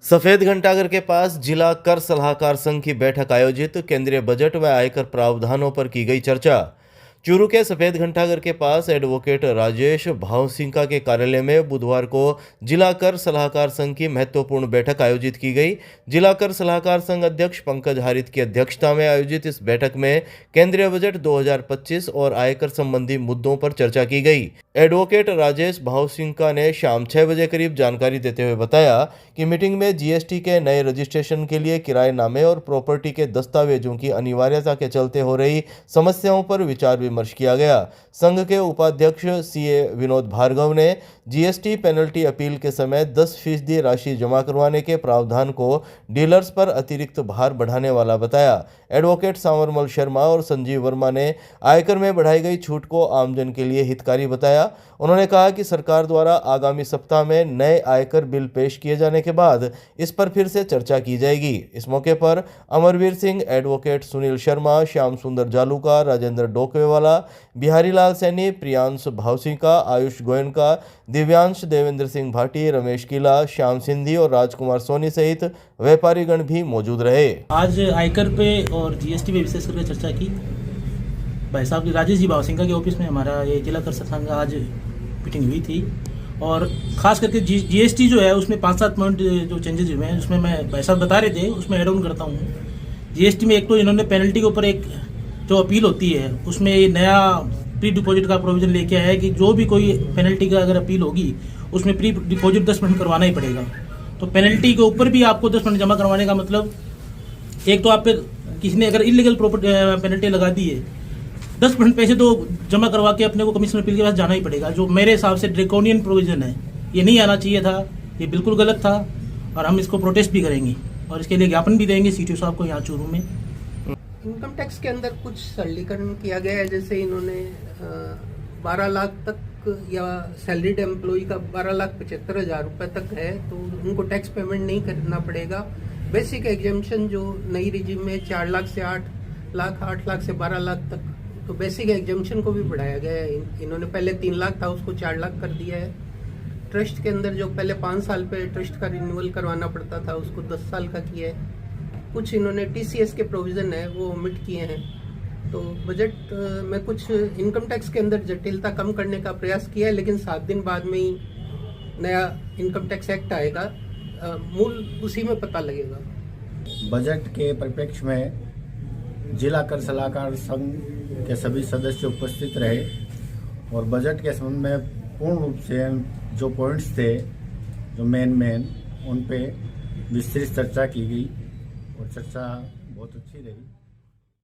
सफेद घंटाघर के पास जिला कर सलाहकार संघ की बैठक आयोजित। केंद्रीय बजट व आयकर प्रावधानों पर की गई चर्चा। चूरू के सफेद घंटाघर के पास एडवोकेट राजेश भावसिंका के कार्यालय में बुधवार को जिला कर सलाहकार संघ की महत्वपूर्ण बैठक आयोजित की गई। जिला कर सलाहकार संघ अध्यक्ष पंकज हारित की अध्यक्षता में आयोजित इस बैठक में केंद्रीय बजट 2025 और आयकर संबंधी मुद्दों पर चर्चा की गई। एडवोकेट राजेश भावसिंका ने शाम 6 बजे करीब जानकारी देते हुए बताया कि मीटिंग में जीएसटी के नए रजिस्ट्रेशन के लिए किराएनामे और प्रॉपर्टी के दस्तावेजों की अनिवार्यता के चलते हो रही समस्याओं पर विचार विमर्श किया गया। संघ के उपाध्यक्ष सीए विनोद भार्गव ने जीएसटी पेनल्टी अपील के समय 10% राशि जमा करवाने के प्रावधान को डीलर्स पर अतिरिक्त भार बढ़ाने वाला बताया। एडवोकेट सांवरमल शर्मा और संजीव वर्मा ने आयकर में बढ़ाई गई छूट को आमजन के लिए हितकारी बताया। उन्होंने कहा कि सरकार द्वारा आगामी सप्ताह में नए आयकर बिल पेश किए जाने के बाद इस पर फिर से चर्चा की जाएगी। इस मौके पर अमरवीर सिंह, एडवोकेट सुनील शर्मा, श्याम सुंदर जालूका, राजेंद्र डोकेवाला, बिहारी लाल सैनी, प्रियांश भावसिंका, आयुष गोयनका, दिव्यांश, देवेंद्र सिंह भाटी, रमेश किला, श्याम सिंधी और राजकुमार सोनी सहित व्यापारीगण भी मौजूद रहे। आज आयकर पे और जीएसटी पे विशेष करके चर्चा की। भाई साहब राजेश जी भावसिंका के ऑफिस में हमारा ये जिला कर संघ आज मीटिंग हुई थी और खास करके जीएसटी जो है उसमें 5-7 पॉइंट जो चेंजेस हुए हैं उसमें मैं भाई साहब बता रहे थे उसमें एड ऑन करता हूँ। जीएसटी में एक तो इन्होंने पेनल्टी के ऊपर एक जो अपील होती है उसमें ये नया प्री डिपॉजिट का प्रोविजन लेके आया है कि जो भी कोई पेनल्टी का अगर अपील होगी उसमें प्री डिपॉजिट 10% करवाना ही पड़ेगा। तो पेनल्टी के ऊपर भी आपको 10% जमा करवाने का मतलब एक तो आप पे किसी ने अगर इलीगल प्रॉपर्टी पेनल्टी लगा दी है 10% पैसे तो जमा करवा के अपने को कमिश्नर अपील के पास जाना ही पड़ेगा, जो मेरे हिसाब से ड्रेकोनियन प्रोविजन है। ये नहीं आना चाहिए था, ये बिल्कुल गलत था और हम इसको प्रोटेस्ट भी करेंगे और इसके लिए ज्ञापन भी देंगे सीटीओ साहब को यहाँ चूरू में। इनकम टैक्स के अंदर कुछ सरलीकरण किया गया है, जैसे इन्होंने 12 लाख तक या सैलरीड एम्प्लॉय का 12,75,000 रुपये तक है तो उनको टैक्स पेमेंट नहीं करना पड़ेगा। बेसिक एग्जेम्पशन जो नई रिजिम में 4 लाख से 8 लाख, 8 लाख से 12 लाख तक, तो बेसिक एग्जेम्पशन को भी बढ़ाया गया है। इन्होंने पहले 3 लाख था उसको 4 लाख कर दिया है। ट्रस्ट के अंदर जो पहले 5 साल पे ट्रस्ट का रिन्यूअल करवाना पड़ता था उसको 10 साल का किया है। कुछ इन्होंने टीसीएस के प्रोविज़न है वो ओमिट किए हैं। तो बजट में कुछ इनकम टैक्स के अंदर जटिलता कम करने का प्रयास किया है, लेकिन 7 दिन बाद में ही नया इनकम टैक्स एक्ट आएगा, मूल उसी में पता लगेगा। बजट के परिप्रेक्ष्य में जिला कर सलाहकार संघ के सभी सदस्य उपस्थित रहे और बजट के संबंध में पूर्ण रूप से जो पॉइंट्स थे जो मेन उन पे विस्तृत चर्चा की गई और चर्चा बहुत अच्छी रही।